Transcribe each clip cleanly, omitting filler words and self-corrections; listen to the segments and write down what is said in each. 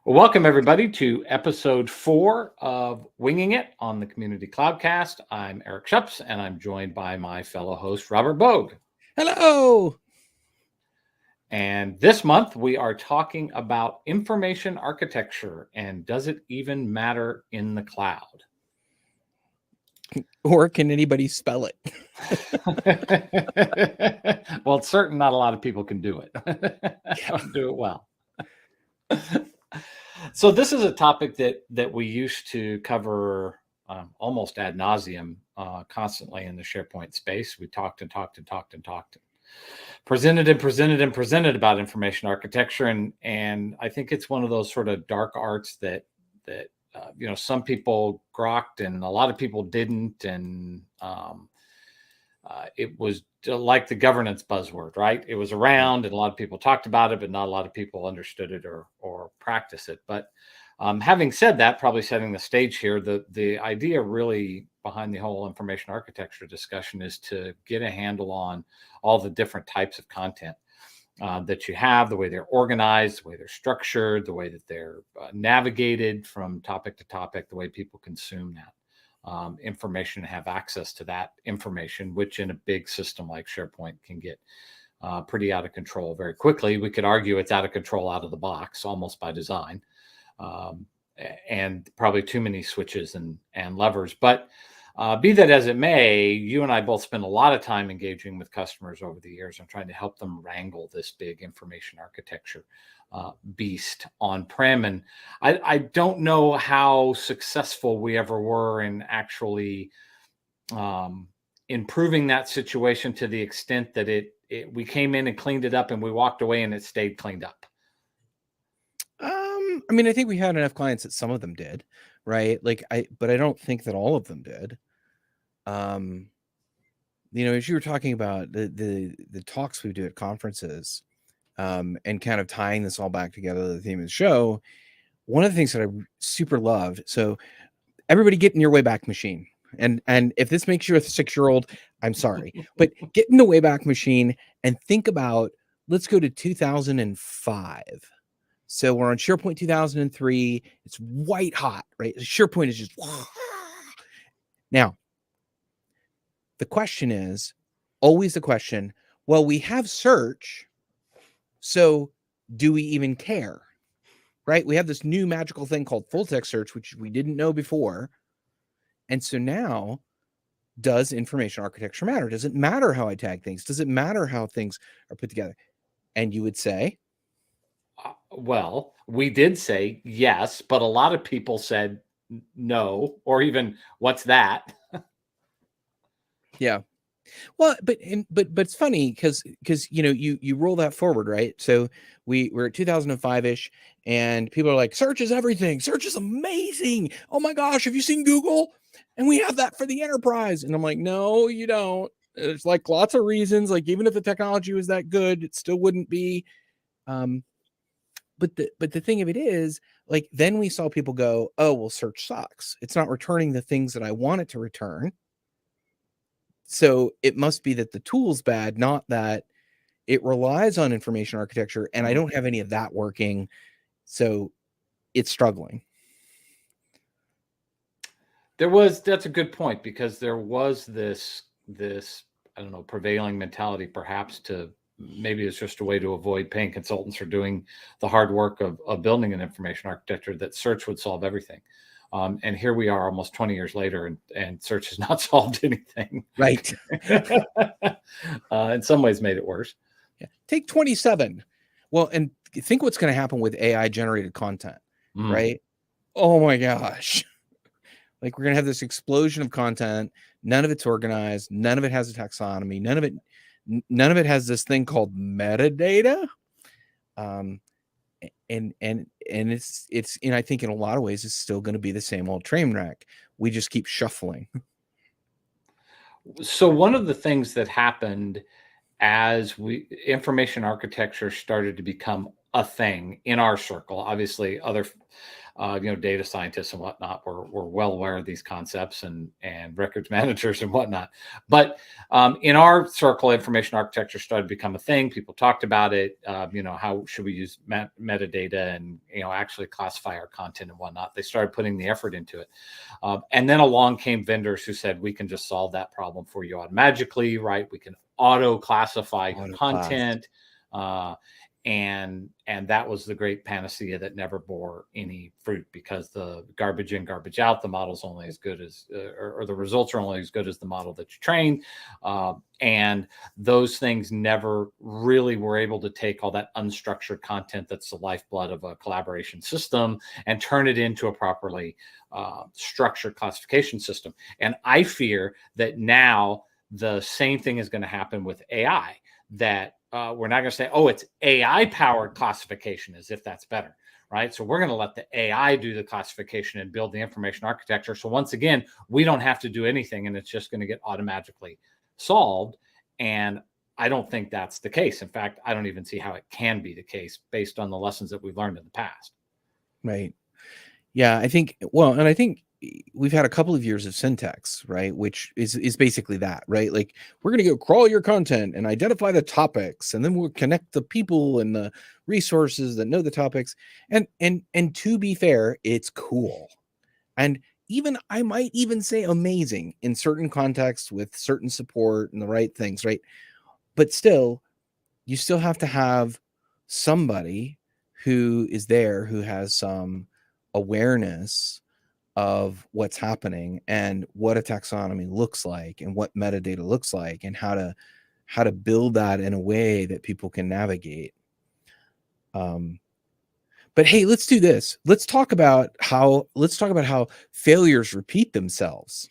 Well, welcome everybody to episode 4 of Winging It on the Community Cloudcast. I'm Eric Shupps, and I'm joined by my fellow host, Robert Bogue. Hello. And this month we are talking about information architecture and does it even matter in the cloud? Or can anybody spell it? Well, it's certain not a lot of people can do it. Do it well. So this is a topic that we used to cover almost ad nauseum constantly in the SharePoint space. We talked, presented about information architecture, and I think it's one of those sort of dark arts that some people grokked and a lot of people didn't, and it was like the governance buzzword, right? It was around and a lot of people talked about it, but not a lot of people understood it or practice it. But having said that, probably setting the stage here, the idea really behind the whole information architecture discussion is to get a handle on all the different types of content that you have, the way they're organized, the way they're structured, the way that they're navigated from topic to topic, the way people consume that information, have access to that information, which in a big system like SharePoint can get pretty out of control very quickly. We could argue it's out of control out of the box, almost by design, and probably too many switches and levers. But be that as it may, you and I both spend a lot of time engaging with customers over the years and trying to help them wrangle this big information architecture beast on-prem. And I don't know how successful we ever were in actually improving that situation to the extent that we came in and cleaned it up and we walked away and it stayed cleaned up. I mean, I think we had enough clients that some of them did, right? But I don't think that all of them did. As you were talking about the talks we do at conferences, and kind of tying this all back together to the theme of the show, one of the things that I super loved. So everybody get in your Wayback Machine. And if this makes you a 6-year-old, I'm sorry, but get in the Wayback Machine and think about, let's go to 2005. So we're on SharePoint 2003. It's white hot, right? SharePoint is just now. The question is always the question, well, we have search, so do we even care, right? We have this new magical thing called full text search, which we didn't know before. And so now, does information architecture matter? Does it matter how I tag things? Does it matter how things are put together? And you would say? Well, we did say yes, but a lot of people said no, or even what's that? Yeah. Well, but it's funny because you roll that forward, right? So we're at 2005-ish, and people are like, search is everything. Search is amazing. Oh my gosh, have you seen Google? And we have that for the enterprise. And I'm like, no, you don't. There's like lots of reasons. Like even if the technology was that good, it still wouldn't be. But the thing of it is, like, then we saw people go, oh, well, search sucks. It's not returning the things that I want it to return. So it must be that the tool's bad, not that it relies on information architecture, and I don't have any of that working, so it's struggling. That's a good point, because there was this I don't know, prevailing mentality perhaps to, maybe it's just a way to avoid paying consultants for doing the hard work of building an information architecture, that search would solve everything. And here we are almost 20 years later, and search has not solved anything. Right. In some ways made it worse. Yeah. Take 27. Well, and think what's going to happen with AI generated content, right? Oh my gosh. Like, we're going to have this explosion of content. None of it's organized. None of it has a taxonomy. None of it has this thing called metadata. And it's I think in a lot of ways it's still going to be the same old train wreck. We just keep shuffling. So one of the things that happened as information architecture started to become a thing in our circle, obviously other data scientists and whatnot were well aware of these concepts, and records managers and whatnot. But in our circle, information architecture started to become a thing. People talked about it. How should we use metadata and actually classify our content and whatnot? They started putting the effort into it, and then along came vendors who said, we can just solve that problem for you automatically, right? We can auto classify your content. And that was the great panacea that never bore any fruit, because the garbage in, garbage out, the model's only as good as, or the results are only as good as the model that you train. And those things never really were able to take all that unstructured content that's the lifeblood of a collaboration system and turn it into a properly structured classification system. And I fear that now the same thing is going to happen with AI, that we're not going to say, oh, it's AI powered classification, as if that's better, right? So we're going to let the AI do the classification and build the information architecture. So once again, we don't have to do anything, and it's just going to get automatically solved. And I don't think that's the case. In fact, I don't even see how it can be the case based on the lessons that we've learned in the past. Right. Yeah, I think, and I think we've had a couple of years of syntax, right? Which is basically that, right? Like, we're going to go crawl your content and identify the topics, and then we'll connect the people and the resources that know the topics. And to be fair, it's cool. And I might even say amazing in certain contexts with certain support and the right things, right? But still, you still have to have somebody who is there, who has some awareness of what's happening and what a taxonomy looks like and what metadata looks like, and how to build that in a way that people can navigate. But hey, let's do this. Let's talk about how failures repeat themselves,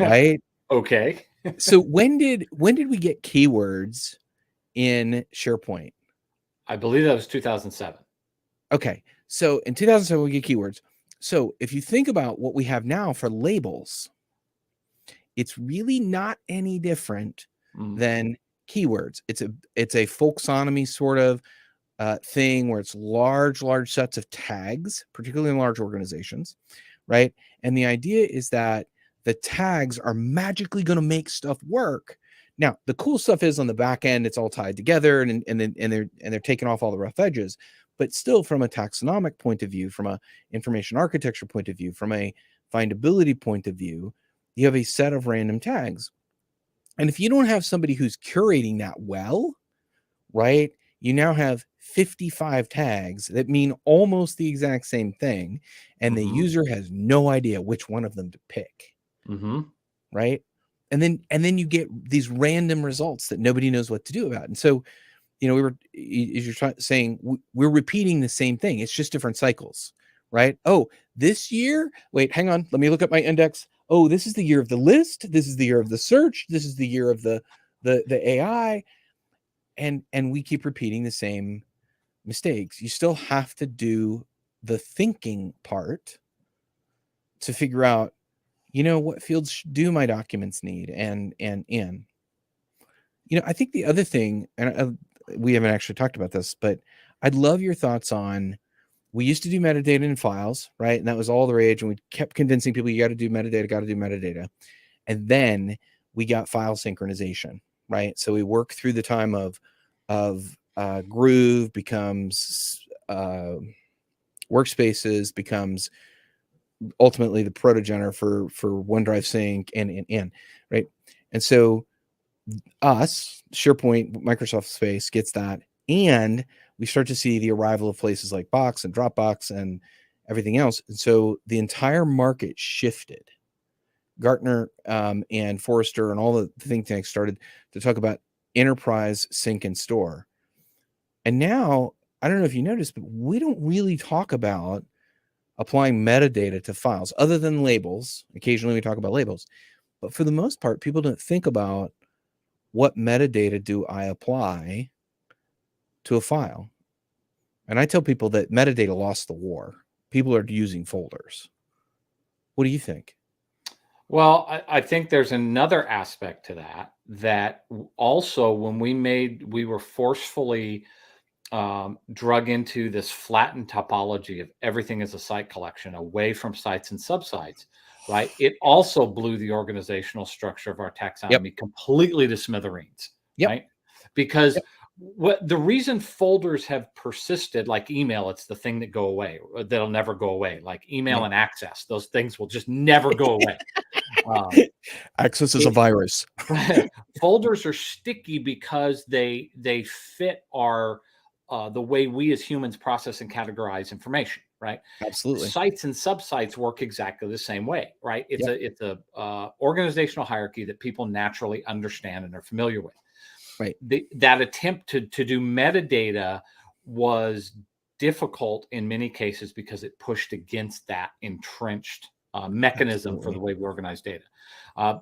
right? Okay. So when did we get keywords in SharePoint? I believe that was 2007. Okay. So in 2007, we get keywords. So if you think about what we have now for labels, it's really not any different than keywords. It's a folksonomy sort of thing where it's large sets of tags, particularly in large organizations, right? And the idea is that the tags are magically going to make stuff work. Now, the cool stuff is on the back end, it's all tied together, and they're taking off all the rough edges. But still, from a taxonomic point of view, from a information architecture point of view, from a findability point of view, you have a set of random tags. And if you don't have somebody who's curating that well, right, you now have 55 tags that mean almost the exact same thing, and the user has no idea which one of them to pick. Right? And then you get these random results that nobody knows what to do about. And so, as you're saying, we're repeating the same thing. It's just different cycles, right? Oh, this year, wait, hang on. Let me look at my index. Oh, this is the year of the list. This is the year of the search. This is the year of the AI. And we keep repeating the same mistakes. You still have to do the thinking part to figure out, what fields do my documents need? And I think the other thing, and we haven't actually talked about this, but I'd love your thoughts on, we used to do metadata in files, right? And that was all the rage. And we kept convincing people, you got to do metadata. And then we got file synchronization, right? So we work through the time of Groove becomes workspaces, becomes ultimately the protogener for OneDrive sync and right. And so SharePoint, Microsoft Space gets that, and we start to see the arrival of places like Box and Dropbox and everything else. And so the entire market shifted. Gartner and Forrester and all the think tanks started to talk about enterprise sync and store. And now, I don't know if you noticed, but we don't really talk about applying metadata to files other than labels. Occasionally we talk about labels, but for the most part, people don't think about what metadata do I apply to a file. And I tell people that metadata lost the war. People are using folders. What do you think? Well, I think there's another aspect to that also when we were forcefully drug into this flattened topology of everything as a site collection away from sites and subsites, right? It also blew the organizational structure of our Yep. taxonomy completely to smithereens, Yep. right? Because Yep. what the reason folders have persisted, like email, it's the thing that go away, that'll never go away, like email Right. and access, those things will just never go away. Access is a virus. Folders are sticky because they fit our the way we as humans process and categorize information, right? Absolutely. Sites and subsites work exactly the same way, right? It's Yep. a organizational hierarchy that people naturally understand and are familiar with. Right. That attempt to do metadata was difficult in many cases because it pushed against that entrenched mechanism for the Absolutely. way we organize data.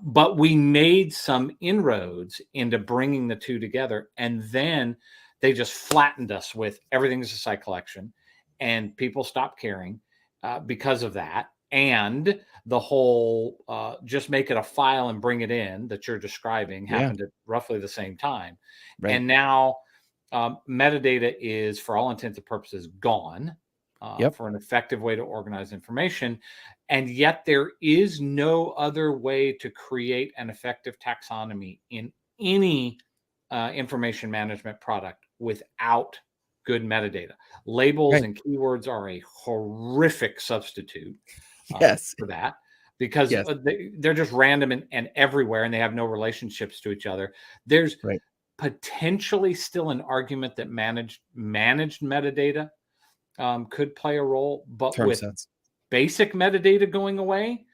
But we made some inroads into bringing the two together, and then they just flattened us with everything's a site collection, and people stopped caring because of that. And the whole just make it a file and bring it in that you're describing Yeah. happened at roughly the same time. Right. And now metadata is, for all intents and purposes, gone Yep. for an effective way to organize information. And yet there is no other way to create an effective taxonomy in any information management product without good metadata. Labels Right. and keywords are a horrific substitute Yes. for that, because Yes. they're just random and everywhere, and they have no relationships to each other. There's Right. potentially still an argument that managed metadata could play a role, but Term with sets. basic metadata going away,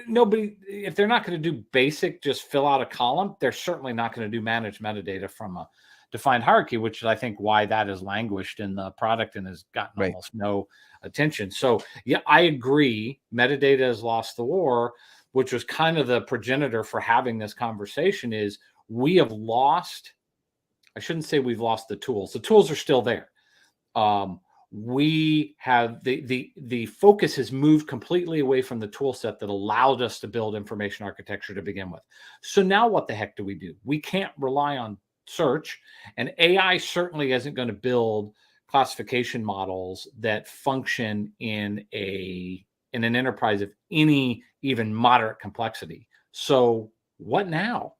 nobody, if they're not going to do basic, just fill out a column, they're certainly not going to do managed metadata from a defined hierarchy, which is, I think, why that has languished in the product and has gotten Right. almost no attention. So, yeah, I agree. Metadata has lost the war, which was kind of the progenitor for having this conversation. Is we have lost, I shouldn't say we've lost the tools. The tools are still there. We have the focus has moved completely away from the tool set that allowed us to build information architecture to begin with. So now what the heck do? We can't rely on search, and AI certainly isn't going to build classification models that function in an enterprise of any even moderate complexity. So what now?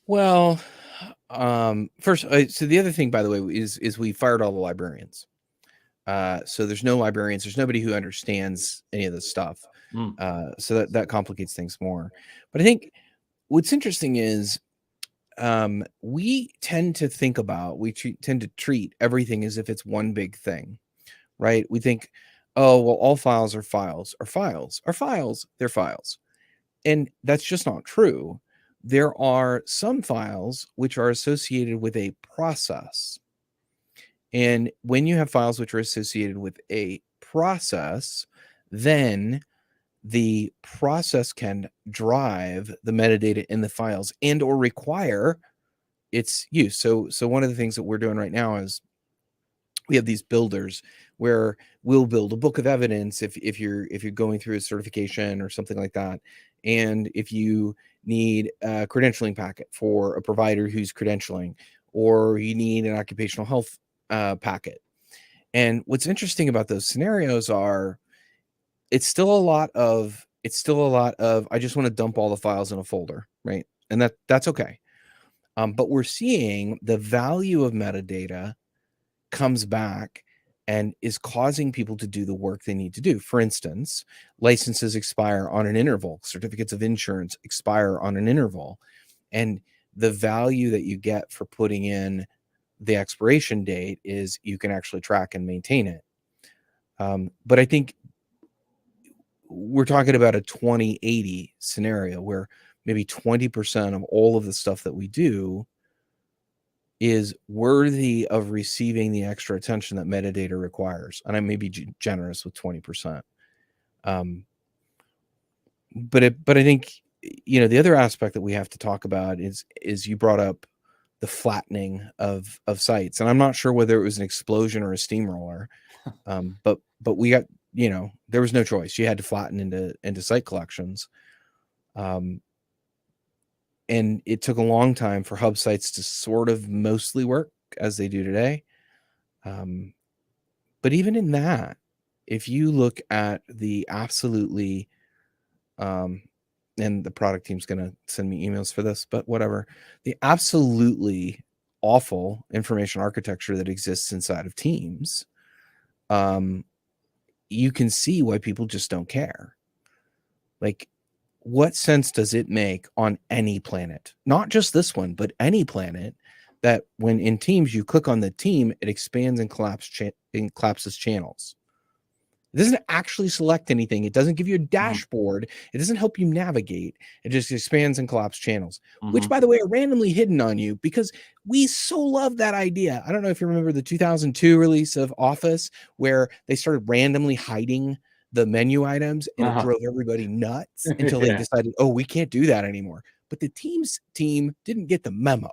Well, first, so the other thing, by the way, is we fired all the librarians. So there's no librarians. There's nobody who understands any of this stuff. So that complicates things more. But I think what's interesting is we tend to tend to treat everything as if it's one big thing, right? We think, oh, well, all files are files, or files are files, they're files. And that's just not true. There are some files which are associated with a process. And when you have files which are associated with a process, then the process can drive the metadata in the files and or require its use. So one of the things that we're doing right now is we have these builders where we'll build a book of evidence if you're going through a certification or something like that, and if you need a credentialing packet for a provider who's credentialing, or you need an occupational health packet. And what's interesting about those scenarios are it's still a lot of I just want to dump all the files in a folder, right? And that's okay. But we're seeing the value of metadata comes back and is causing people to do the work they need to do. For instance, licenses expire on an interval, certificates of insurance expire on an interval, and the value that you get for putting in the expiration date is you can actually track and maintain it. But I think we're talking about a 20/80 scenario where maybe 20% of all of the stuff that we do is worthy of receiving the extra attention that metadata requires. And I may be generous with 20%. But I think, the other aspect that we have to talk about is you brought up the flattening of sites. And I'm not sure whether it was an explosion or a steamroller. But we got, there was no choice. You had to flatten into site collections. and it took a long time for hub sites to sort of mostly work as they do today. But even in that, if you look at the absolutely, and the product team's going to send me emails for this, but whatever, the absolutely awful information architecture that exists inside of Teams, you can see why people just don't care. Like, what sense does it make on any planet, not just this one, but any planet, that when in Teams you click on the team, it expands and collapses channels? It doesn't actually select anything. It doesn't give you a dashboard. It doesn't help you navigate. It just expands and collapses channels, which, by the way, are randomly hidden on you because we so love that idea. I don't know if you remember the 2002 release of Office, where they started randomly hiding the menu items, and it drove everybody nuts until they decided, oh, we can't do that anymore. But the Teams team didn't get the memo,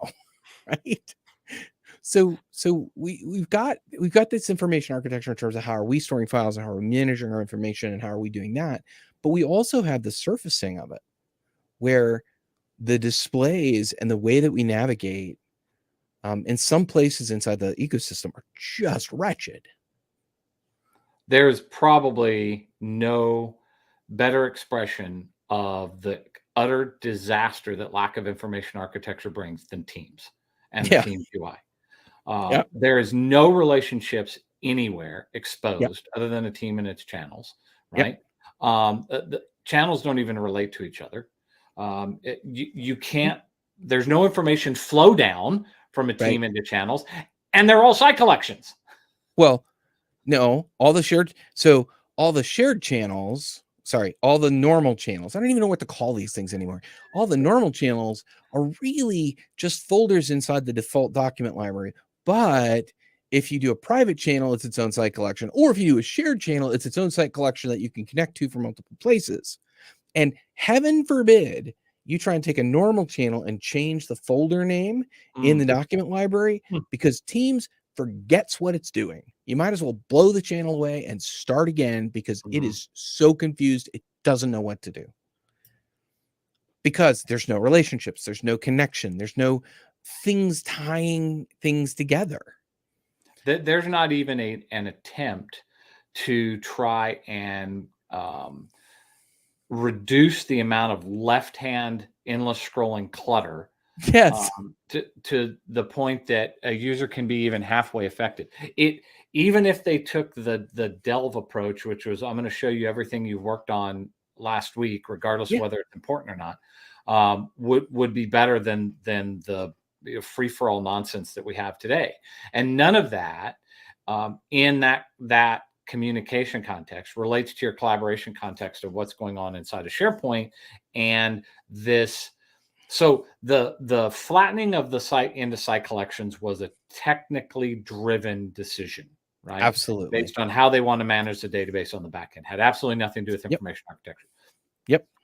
right? So we've got this information architecture in terms of how are we storing files and how are we managing our information and how are we doing that. But we also have the surfacing of it, where the displays and the way that we navigate in some places inside the ecosystem are just wretched. There's probably no better expression of the utter disaster that lack of information architecture brings than Teams and the Teams UI. There is no relationships anywhere exposed other than a team and its channels, right? The channels don't even relate to each other. You can't, there's no information flow down from a team into channels, and they're all site collections. Well, no, all the shared channels, all the normal channels. I don't even know what to call these things anymore. All the normal channels are really just folders inside the default document library. But if you do a private channel, it's its own site collection. Or if you do a shared channel, it's its own site collection that you can connect to from multiple places. And heaven forbid you try and take a normal channel and change the folder name in the document library, because Teams forgets what it's doing. You might as well blow the channel away and start again, because it is so confused it doesn't know what to do. Because there's no relationships, there's no connection, there's no things tying things together. There's not even an attempt to try and reduce the amount of left-hand endless scrolling clutter. To the point that a user can be even halfway affected. Even if they took the delve approach, which was, I'm going to show you everything you've worked on last week, regardless of whether it's important or not, would be better than the free-for-all nonsense that we have today. And none of that in that communication context relates to your collaboration context of what's going on inside of SharePoint. And this, so the flattening of the site into site collections was a technically driven decision, right? Absolutely. Based on how they want to manage the database on the back end. Had absolutely nothing to do with information architecture.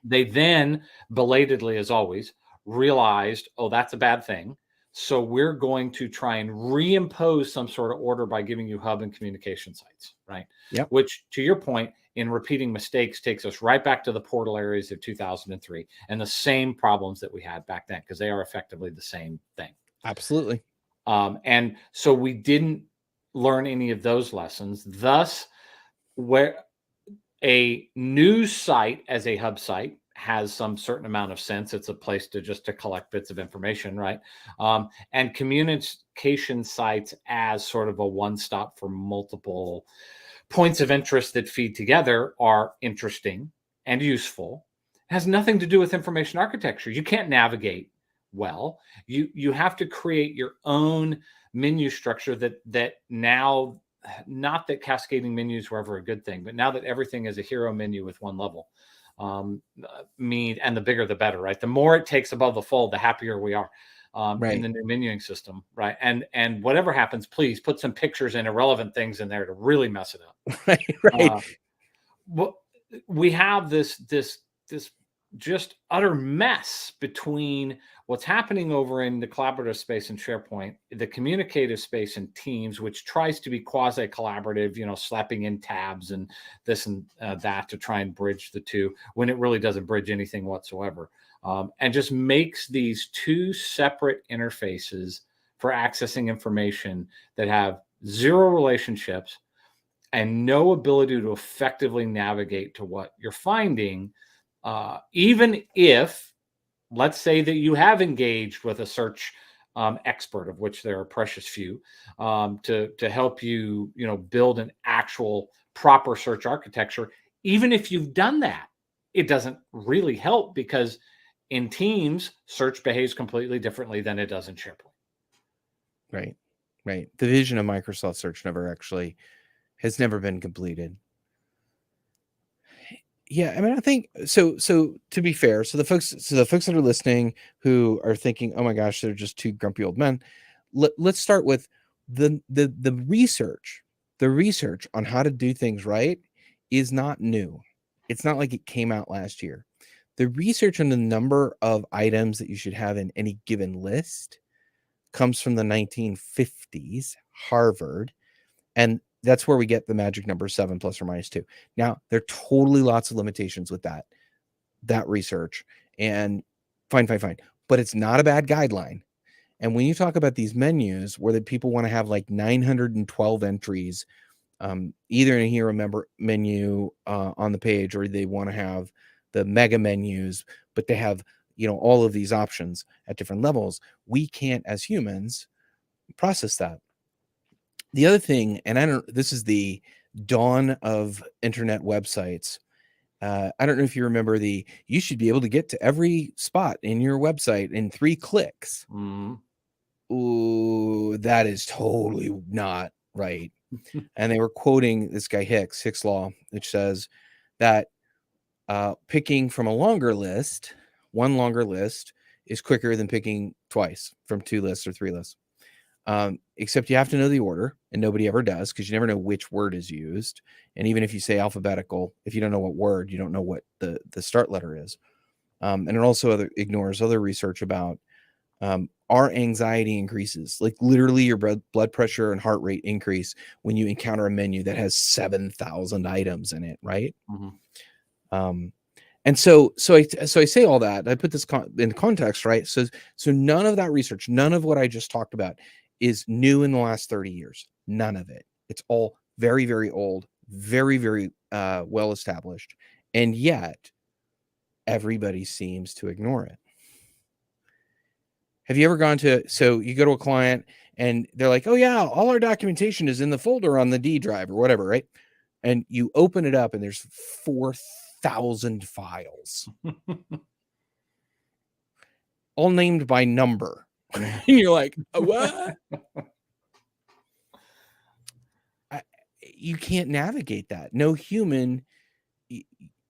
They then belatedly, as always, realized, oh, that's a bad thing. So we're going to try and reimpose some sort of order by giving you hub and communication sites, right? Which, to your point, in repeating mistakes, takes us right back to the portal areas of 2003 and the same problems that we had back then, because they are effectively the same thing. Absolutely. And so we didn't learn any of those lessons. Thus, where a news site as a hub site has some certain amount of sense. It's a place to collect bits of information, right? And communication sites as sort of a one-stop for multiple points of interest that feed together are interesting and useful. It has nothing to do with information architecture. You can't navigate well. You have to create your own menu structure that now, not that cascading menus were ever a good thing, but now that everything is a hero menu with one level, and the bigger the better, right? The more it takes above the fold, the happier we are in the new menuing system, right? And whatever happens, please put some pictures and irrelevant things in there to really mess it up. We have this just utter mess between what's happening over in the collaborative space in SharePoint, the communicative space in Teams, which tries to be quasi-collaborative, slapping in tabs and this and that to try and bridge the two, when it really doesn't bridge anything whatsoever. and just makes these two separate interfaces for accessing information that have zero relationships and no ability to effectively navigate to what you're finding, even if, let's say that you have engaged with a search expert, of which there are precious few, to help you, build an actual proper search architecture. Even if you've done that, it doesn't really help, because in Teams, search behaves completely differently than it does in SharePoint. Right. The vision of Microsoft Search has never been completed. Yeah, I mean, I think so. To be fair, so the folks that are listening who are thinking, "Oh my gosh, they're just two grumpy old men," let's start with the research. The research on how to do things right is not new. It's not like it came out last year. The research on the number of items that you should have in any given list comes from the 1950s, Harvard, and that's where we get the magic number 7 plus or minus 2. Now, there are totally lots of limitations with that research, and fine. But it's not a bad guideline. And when you talk about these menus where the people want to have like 912 entries, either in a hero member menu on the page, or they want to have the mega menus, but they have, all of these options at different levels, we can't as humans process that. The other thing, and this is the dawn of internet websites. I don't know if you remember you should be able to get to every spot in your website in 3 clicks. Ooh, that is totally not right. And they were quoting this guy Hicks Law, which says that picking from one longer list is quicker than picking twice from 2 lists or 3 lists. Except you have to know the order, and nobody ever does, because you never know which word is used. And even if you say alphabetical, if you don't know what word, you don't know what the start letter is. And it also ignores other research about our anxiety increases, like literally your blood pressure and heart rate increase when you encounter a menu that has 7,000 items in it, right? And so I say all that. I put this in context, right? So none of that research, none of what I just talked about is new in the last 30 years. None of it. It's all very, very old, very, very well established. And yet everybody seems to ignore it. Have you ever so you go to a client and they're like, "Oh yeah, all our documentation is in the folder on the D drive," or whatever, right? And you open it up and there's 4,000 files. All named by number. And you're like, what? You can't navigate that. No human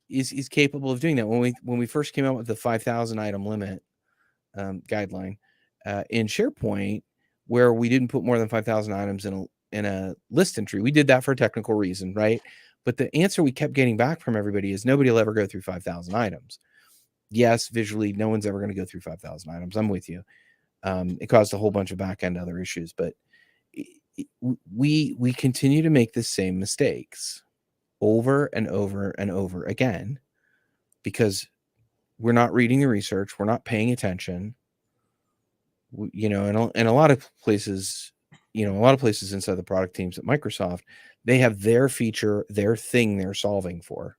is capable of doing that. When we first came out with the 5,000 item limit guideline in SharePoint, where we didn't put more than 5,000 items in a list entry, we did that for a technical reason, right? But the answer we kept getting back from everybody is nobody will ever go through 5,000 items. Yes, visually, no one's ever going to go through 5,000 items. I'm with you. It caused a whole bunch of back-end other issues, but we continue to make the same mistakes over and over and over again because we're not reading the research, we're not paying attention. In a lot of places, inside the product teams at Microsoft, they have their feature, their thing they're solving for.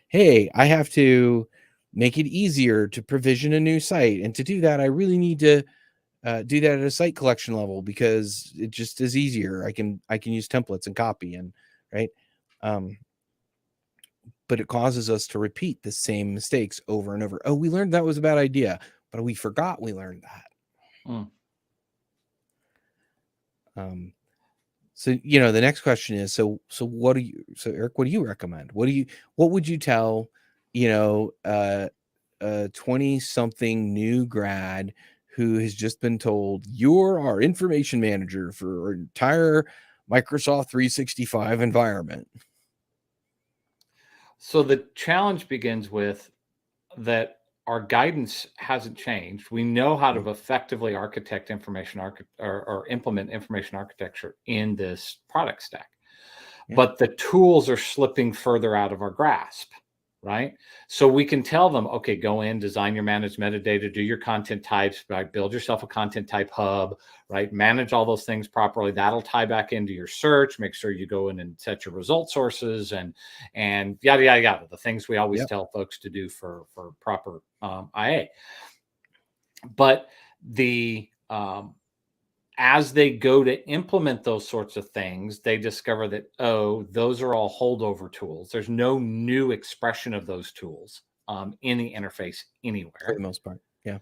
Hey, I have to make it easier to provision a new site, and to do that, I really need to do that at a site collection level because it just is easier. I can use templates and copy, and right. But it causes us to repeat the same mistakes over and over. Oh, we learned that was a bad idea, but we forgot we learned that. So the next question is, so Eric, what do you recommend? What would you tell a 20-something new grad who has just been told you're our information manager for our entire Microsoft 365 environment? So the challenge begins with that our guidance hasn't changed. We know how to effectively architect or implement information architecture in this product stack, but the tools are slipping further out of our grasp, right? So we can tell them, okay, go in, design your managed metadata, do your content types, right? Build yourself a content type hub, right? Manage all those things properly. That'll tie back into your search. Make sure you go in and set your result sources and yada yada yada. The things we always tell folks to do for proper IA. But the as they go to implement those sorts of things, they discover that, oh, those are all holdover tools. There's no new expression of those tools in the interface anywhere. For the most part, yeah.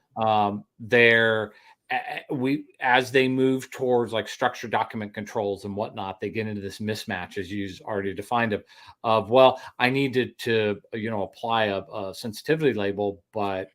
As they move towards like structured document controls and whatnot, they get into this mismatch, as you already defined, of well, I needed to apply a sensitivity label, but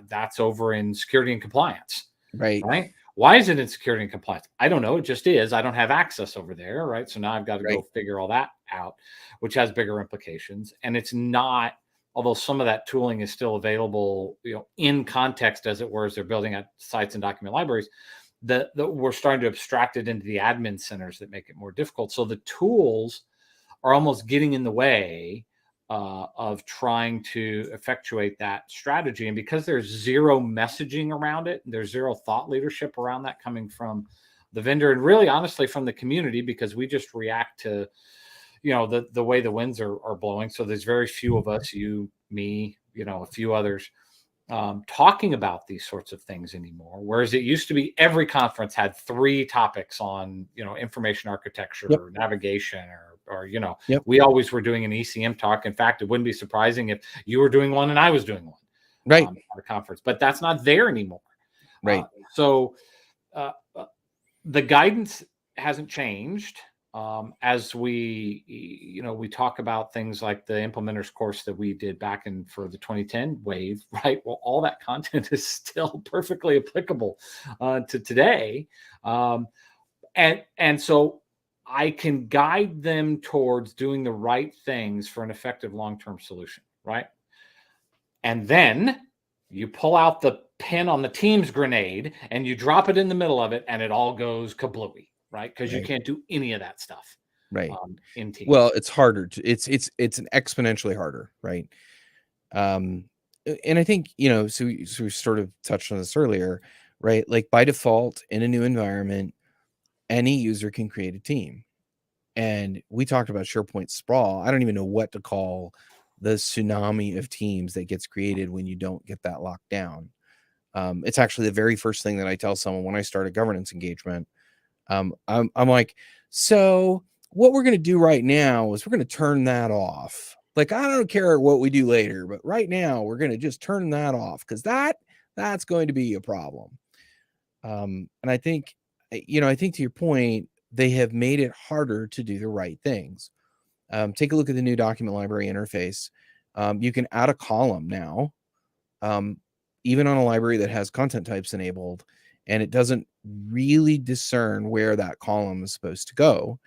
that's over in security and compliance, right? Why is it in security and compliance? I don't know. It just is. I don't have access over there, right? So now I've got to go figure all that out, which has bigger implications. And it's not, although some of that tooling is still available, in context, as it were, as they're building out sites and document libraries, that we're starting to abstract it into the admin centers that make it more difficult. So the tools are almost getting in the way of trying to effectuate that strategy. And because there's zero messaging around it, there's zero thought leadership around that coming from the vendor and really honestly from the community, because we just react to, the way the winds are blowing. So there's very few of us, you, me, a few others, talking about these sorts of things anymore. Whereas it used to be every conference had 3 topics on, information architecture, or navigation, or we always were doing an ECM talk. In fact, it wouldn't be surprising if you were doing one and I was doing one at a conference, but that's not there anymore. So the guidance hasn't changed. As we talk about things like the implementers course that we did back for the 2010 wave, right? Well, all that content is still perfectly applicable to today. And so I can guide them towards doing the right things for an effective long-term solution, right? And then you pull out the pin on the Teams grenade and you drop it in the middle of it and it all goes kablooey, right? Because you can't do any of that stuff, in Teams. Well, it's harder it's an exponentially harder, right? And I think, so we sort of touched on this earlier, right? Like by default in a new environment, any user can create a team. And we talked about SharePoint sprawl. I don't even know what to call the tsunami of teams that gets created when you don't get that locked down. It's actually the very first thing that I tell someone when I start a governance engagement. I'm like, so what we're going to do right now is we're going to turn that off. Like, I don't care what we do later, but right now we're going to just turn that off because that's going to be a problem. And I think, I think to your point, they have made it harder to do the right things. Take a look at the new document library interface. You can add a column now, even on a library that has content types enabled, and it doesn't really discern where that column is supposed to go.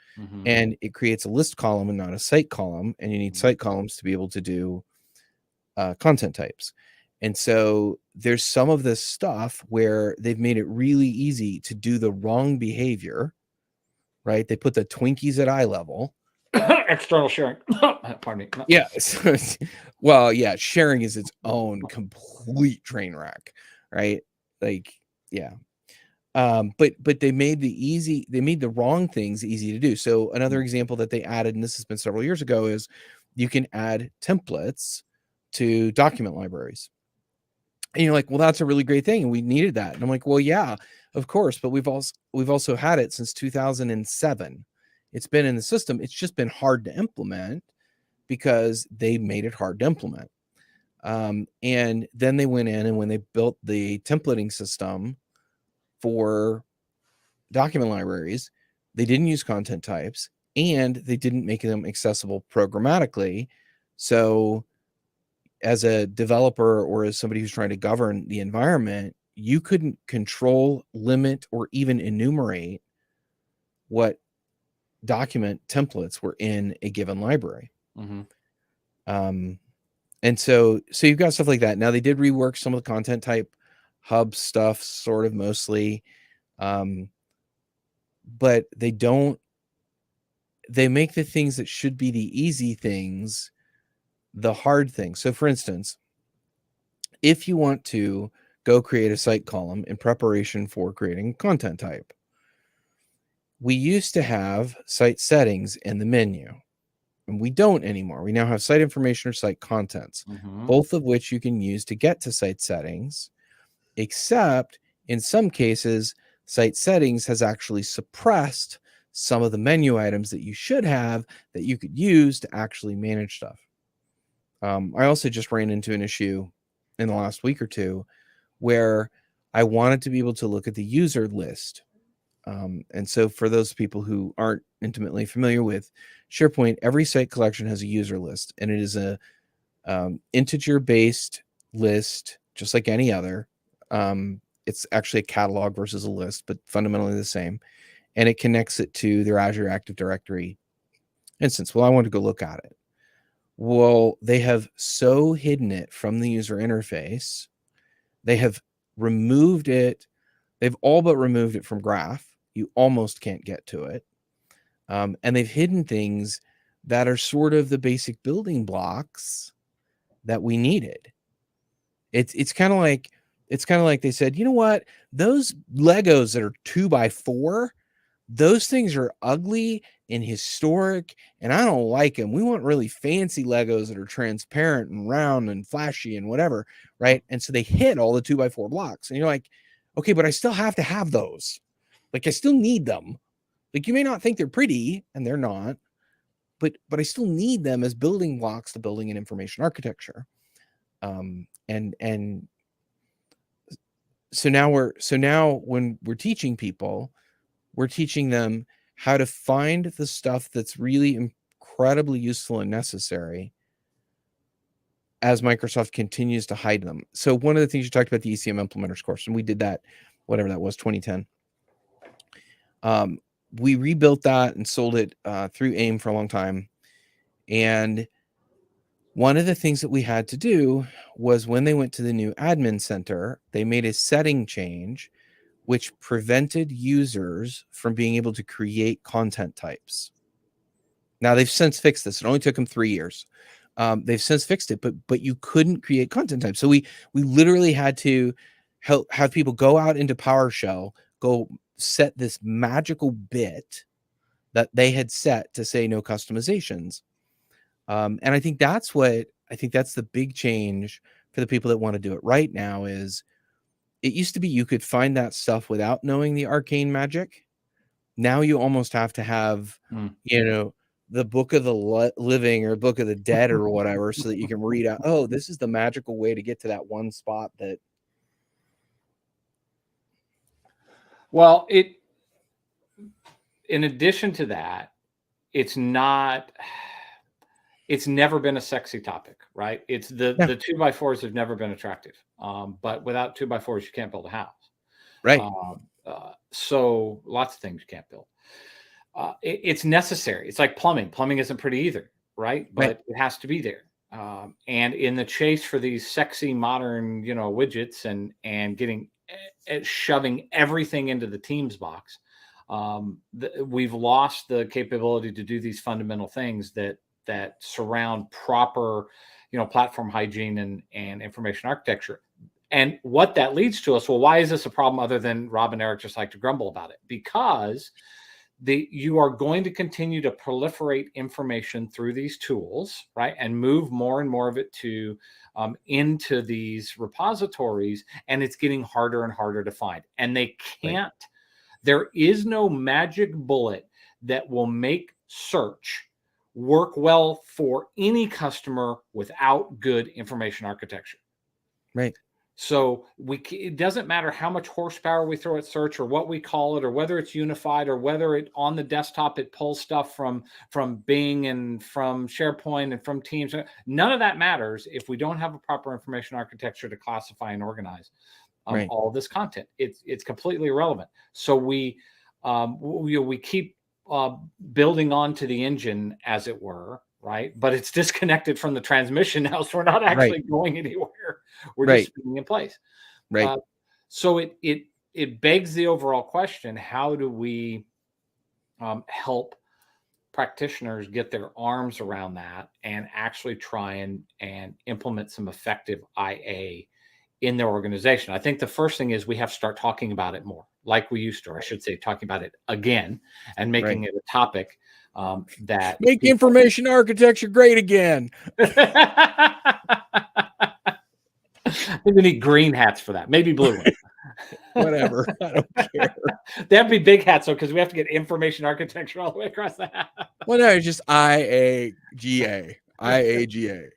And it creates a list column and not a site column. And you need site columns to be able to do content types. And so there's some of this stuff where they've made it really easy to do the wrong behavior, right? They put the Twinkies at eye level. External sharing. Pardon me. Yeah. Well, yeah, sharing is its own complete train wreck, right? Like, yeah. But they made the wrong things easy to do. So another example that they added, and this has been several years ago, is you can add templates to document libraries. And you're like, well, that's a really great thing. And we needed that. And I'm like, well, yeah, of course. But we've also had it since 2007. It's been in the system. It's just been hard to implement because they made it hard to implement. And then they went in and when they built the templating system for document libraries, they didn't use content types and they didn't make them accessible programmatically. So as a developer or as somebody who's trying to govern the environment, you couldn't control, limit, or even enumerate what document templates were in a given library. And so you've got stuff like that. Now they did rework some of the content type hub stuff, sort of mostly. But they make the things that should be the easy things the hard thing. So for instance, if you want to go create a site column in preparation for creating content type, we used to have site settings in the menu, and we don't anymore. We now have site information or site contents, both of which you can use to get to site settings, except in some cases, site settings has actually suppressed some of the menu items that you should have that you could use to actually manage stuff. I also just ran into an issue in the last week or two where I wanted to be able to look at the user list. And so for those people who aren't intimately familiar with SharePoint, every site collection has a user list, and it is a integer-based list, just like any other. It's actually a catalog versus a list, but fundamentally the same. And it connects it to their Azure Active Directory instance. Well, I want to go look at it. Well, they have so hidden it from the user interface. They have removed it. They've all but removed it from Graph. You almost can't get to it. And they've hidden things that are sort of the basic building blocks that we needed. It's kind of like they said, you know what? Those Legos that are 2x4, those things are ugly and historic, and I don't like them. We want really fancy Legos that are transparent and round and flashy and whatever, right? And so they hit all the 2x4 blocks, and you're like, okay, but I still have to have those. Like, I still need them. Like, you may not think they're pretty, and they're not, but I still need them as building blocks to building an information architecture. And so now when we're teaching people, we're teaching them how to find the stuff that's really incredibly useful and necessary as Microsoft continues to hide them. So one of the things you talked about, the ECM implementers course, and we did that, whatever that was, 2010. We rebuilt that and sold it through AIM for a long time. And one of the things that we had to do was when they went to the new admin center, they made a setting change which prevented users from being able to create content types. Now they've since fixed this. It only took them 3 years. They've since fixed it, but you couldn't create content types. So we literally had to have people go out into PowerShell, go set this magical bit that they had set to say no customizations. And I think that's the big change for the people that want to do it right now. Is it used to be you could find that stuff without knowing the arcane magic. Now you almost have to have, the Book of the Living or Book of the Dead or whatever, so that you can read out, oh, this is the magical way to get to that one spot that. Well, in addition to that, it's never been a sexy topic, right? It's the 2x4s have never been attractive. But without 2x4s, you can't build a house. Right. So lots of things you can't build. It's necessary. It's like plumbing. Plumbing isn't pretty either, right? But it has to be there. And in the chase for these sexy modern, widgets and getting shoving everything into the Teams box, we've lost the capability to do these fundamental things that surround proper, platform hygiene and information architecture. And what that leads to us, well, why is this a problem other than Rob and Eric just like to grumble about it? Because you are going to continue to proliferate information through these tools, right? And move more and more of it into these repositories, and it's getting harder and harder to find. And they can't, there is no magic bullet that will make search work well for any customer without good information architecture. Right. So it doesn't matter how much horsepower we throw at search or what we call it, or whether it's unified, or whether it on the desktop, it pulls stuff from Bing and from SharePoint and from Teams. None of that matters if we don't have a proper information architecture to classify and organize all this content. It's completely irrelevant. So we keep building onto the engine, as it were, right? But it's disconnected from the transmission now, so we're not actually going anywhere. We're just spinning in place. Right. So it begs the overall question: how do we help practitioners get their arms around that and actually try and implement some effective IA in their organization. I think the first thing is we have to start talking about it more, like we used to, or I should say, talking about it again and making it a topic that make information architecture great again. We need green hats for that, maybe blue ones. Whatever, I don't care. They have to be big hats though, because we have to get information architecture all the way across the hat. Well, no, it's just IAGA. IAGA.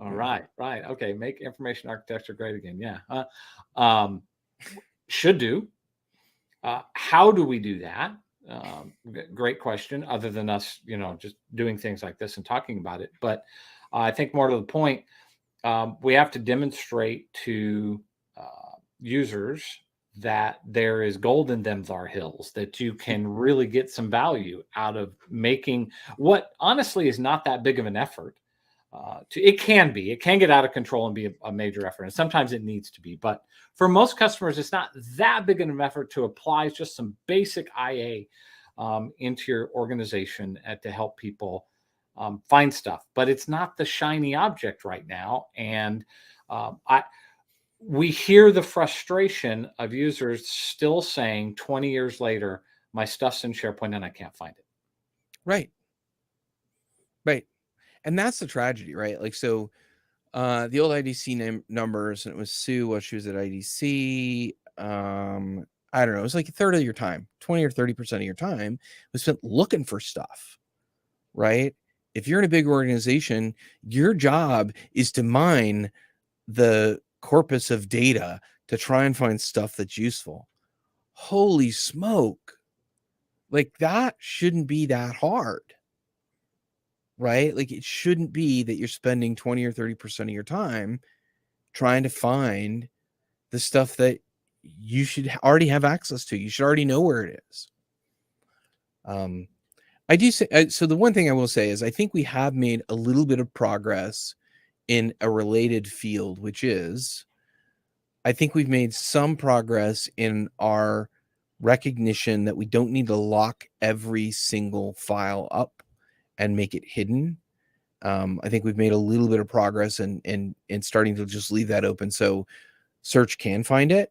All right. Okay, make information architecture great again. Yeah. Should do. How do we do that? Great question. Other than us, just doing things like this and talking about it, but I think more to the point, we have to demonstrate to users that there is gold in them thar hills, that you can really get some value out of making what honestly is not that big of an effort. It can get out of control and be a major effort, and sometimes it needs to be, but for most customers it's not that big of an effort to apply just some basic IA into your organization to help people find stuff. But it's not the shiny object right now, and we hear the frustration of users still saying 20 years later, my stuff's in SharePoint and I can't find it. Right. And that's the tragedy, right? Like, so the old IDC numbers, and it was Sue while she was at IDC. I don't know, it was like a third of your time, 20 or 30% of your time was spent looking for stuff, right? If you're in a big organization, your job is to mine the corpus of data to try and find stuff that's useful. Holy smoke. Like, that shouldn't be that hard, right? Like, it shouldn't be that you're spending 20 or 30% of your time trying to find the stuff that you should already have access to. You should already know where it is. I do say, so the one thing I will say is I think we have made a little bit of progress in a related field, which is, I think we've made some progress in our recognition that we don't need to lock every single file up and make it hidden. I think we've made a little bit of progress in starting to just leave that open so search can find it.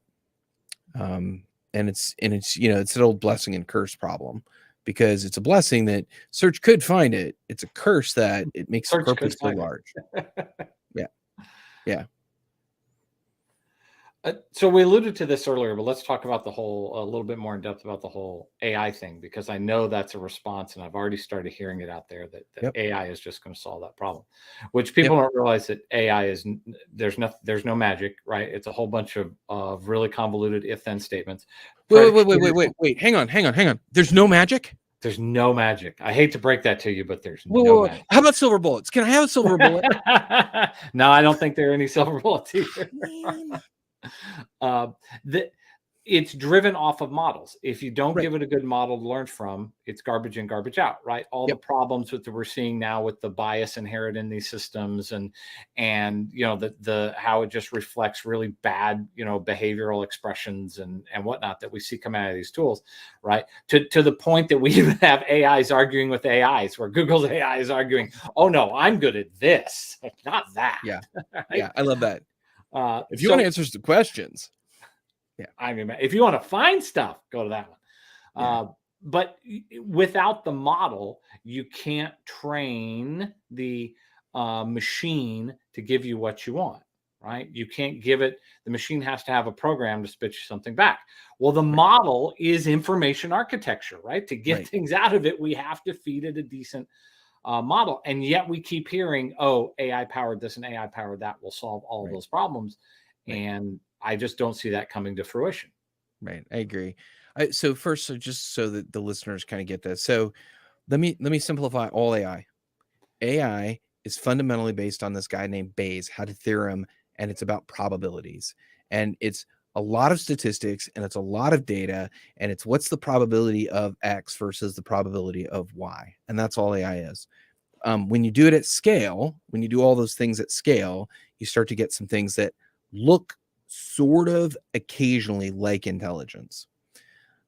And it's it's an old blessing and curse problem, because it's a blessing that search could find it. It's a curse that it makes the corpus so large. Yeah. So we alluded to this earlier, but let's talk about a little bit more in depth about the whole AI thing, because I know that's a response, and I've already started hearing it out there that AI is just going to solve that problem, which people don't realize that AI is, there's no magic, right? It's a whole bunch of really convoluted if-then statements. Wait. Hang on. There's no magic? There's no magic. I hate to break that to you, but there's no magic. How about silver bullets? Can I have a silver bullet? No, I don't think there are any silver bullets either. It's driven off of models. If you don't give it a good model to learn from, it's garbage in, garbage out, right? All the problems that we're seeing now with the bias inherent in these systems, and the how it just reflects really bad behavioral expressions and whatnot that we see come out of these tools, right? To the point that we even have AIs arguing with AIs, where Google's AI is arguing, oh no, I'm good at this, not that. Yeah. Right? Yeah, I love that. If you want answers to questions, I mean, if you want to find stuff, go to that one. But without the model, you can't train the machine to give you what you want, right? You can't give it, the machine has to have a program to spit you something back. Well, the model is information architecture, right? To get things out of it, we have to feed it a decent model. And yet we keep hearing, oh, AI powered this and AI powered that will solve all of those problems. And I just don't see that coming to fruition. Right. I agree. So first, just so that the listeners kind of get this. So let me simplify all AI. AI is fundamentally based on this guy named Bayes, had a theorem, and it's about probabilities. And it's a lot of statistics, and it's a lot of data, and it's what's the probability of X versus the probability of Y. And that's all AI is. When you do it at scale, when you do all those things at scale, you start to get some things that look sort of occasionally like intelligence.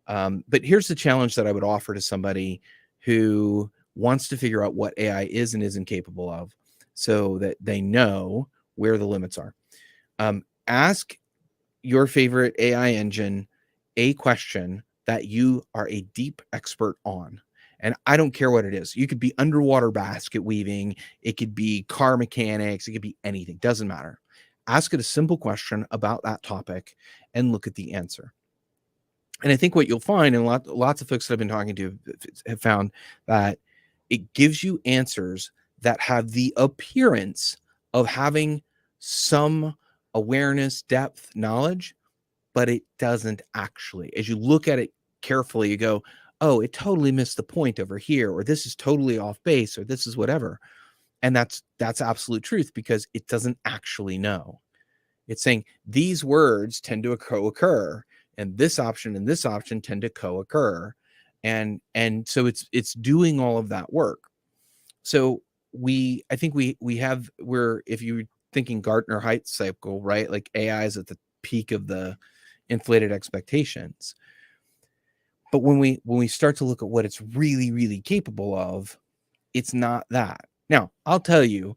But here's the challenge that I would offer to somebody who wants to figure out what AI is and isn't capable of so that they know where the limits are. Ask your favorite AI engine a question that you are a deep expert on. And I don't care what it is. You could be underwater basket weaving. It could be car mechanics. It could be anything. Doesn't matter. Ask it a simple question about that topic and look at the answer. And I think what you'll find, and lots of folks that I've been talking to have found, that it gives you answers that have the appearance of having some awareness, depth, knowledge, but it doesn't actually. As you look at it carefully, you go, oh, it totally missed the point over here, or this is totally off base, or this is whatever. And that's absolute truth, because it doesn't actually know. It's saying these words tend to co-occur, and this option and this option tend to co-occur. And so it's doing all of that work. So I think we're, if you're thinking Gartner Hype cycle, right? Like AI is at the peak of the inflated expectations. But when we start to look at what it's really, really capable of, it's not that. Now, I'll tell you,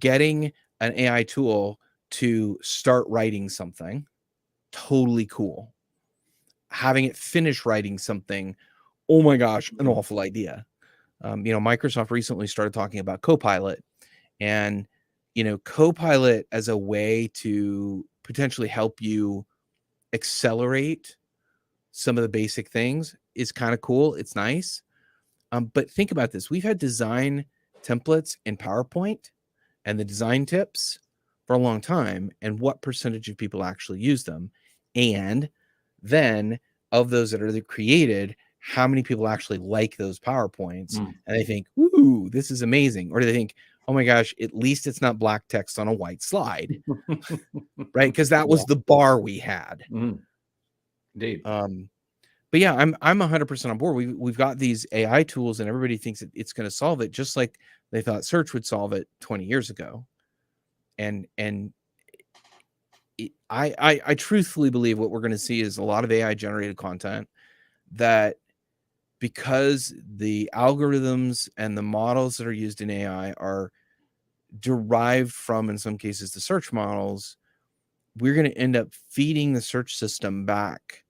getting an AI tool to start writing something, totally cool. Having it finish writing something, oh my gosh, an awful idea. Microsoft recently started talking about Copilot, and Copilot as a way to potentially help you accelerate some of the basic things is kind of cool. It's nice. But think about this. We've had design templates in PowerPoint and the design tips for a long time, and what percentage of people actually use them. And then of those that are created, how many people actually like those PowerPoints? And they think, ooh, this is amazing. Or do they think, oh my gosh, at least it's not black text on a white slide, right? Because that was the bar we had. Indeed. But yeah, I'm 100% on board. We've got these AI tools, and everybody thinks that it's going to solve it, just like they thought search would solve it 20 years ago. And I truthfully believe what we're going to see is a lot of AI generated content that, because the algorithms and the models that are used in AI are derived from, in some cases, the search models, we're going to end up feeding the search system back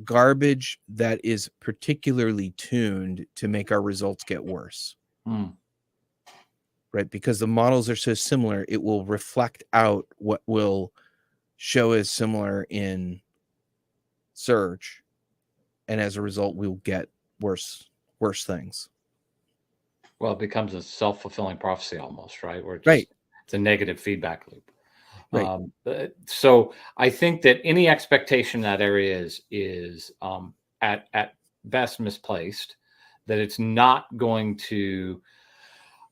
garbage that is particularly tuned to make our results get worse. Right? Because the models are so similar, it will reflect out what will show as similar in search, and as a result, we'll get worse things. Well, it becomes a self-fulfilling prophecy almost, right? Where Right. It's a negative feedback loop. Right. So I think that any expectation in that area is at best misplaced, that it's not going to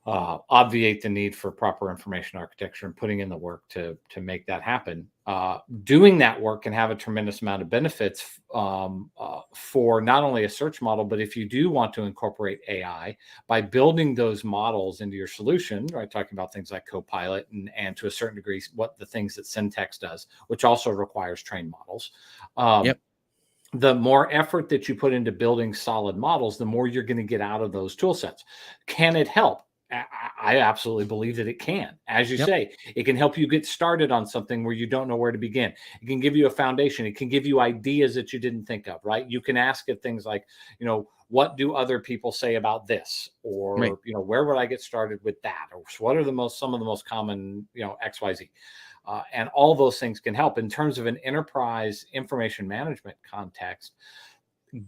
obviate the need for proper information architecture and putting in the work to make that happen. Doing that work can have a tremendous amount of benefits for not only a search model, but if you do want to incorporate AI by building those models into your solution, right? Talking about things like Copilot and to a certain degree, what the things that Syntax does, which also requires trained models. The more effort that you put into building solid models, the more you're going to get out of those tool sets. Can it help? I absolutely believe that it can. As you say, it can help you get started on something where you don't know where to begin. It can give you a foundation. It can give you ideas that you didn't think of, right? You can ask it things like, what do other people say about this? Or, where would I get started with that? Or what are some of the most common, XYZ? And all those things can help. In terms of an enterprise information management context,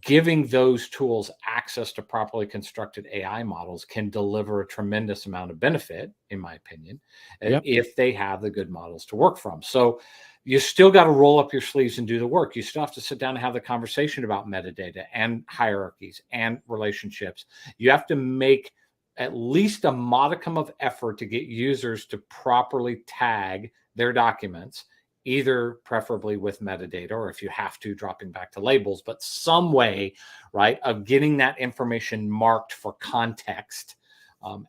giving those tools access to properly constructed AI models can deliver a tremendous amount of benefit, in my opinion, if they have the good models to work from. So you still got to roll up your sleeves and do the work. You still have to sit down and have the conversation about metadata and hierarchies and relationships. You have to make at least a modicum of effort to get users to properly tag their documents, either preferably with metadata, or if you have to, dropping back to labels, but some way, right, of getting that information marked for context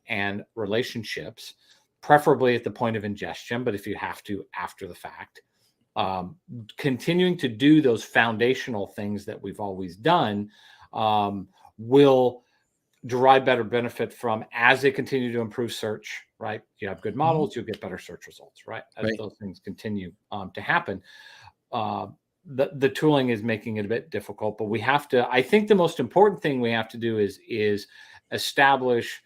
and relationships, preferably at the point of ingestion, but if you have to, after the fact. Continuing to do those foundational things that we've always done will derive better benefit from as they continue to improve search, right? You have good models, you'll get better search results, right? As Right. those things continue to happen. The tooling is making it a bit difficult, but we have to, I think the most important thing we have to do is establish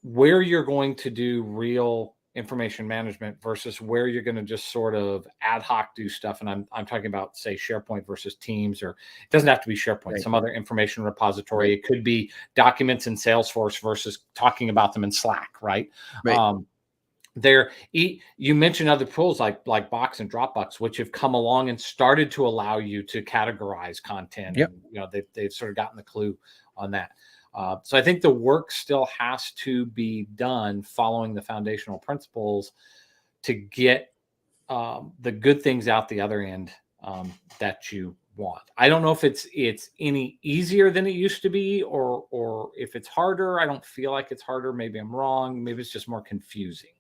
where you're going to do real information management versus where you're going to just sort of ad hoc do stuff. And I'm talking about, say, SharePoint versus Teams, or it doesn't have to be SharePoint, Right. some other information repository. Right. It could be documents in Salesforce versus talking about them in Slack, right? Right. You mentioned other tools like Box and Dropbox, which have come along and started to allow you to categorize content, Yep. and they've sort of gotten the clue on that. So I think the work still has to be done following the foundational principles to get the good things out the other end that you want. I don't know if it's any easier than it used to be, or if it's harder. I don't feel like it's harder. Maybe I'm wrong. Maybe it's just more confusing.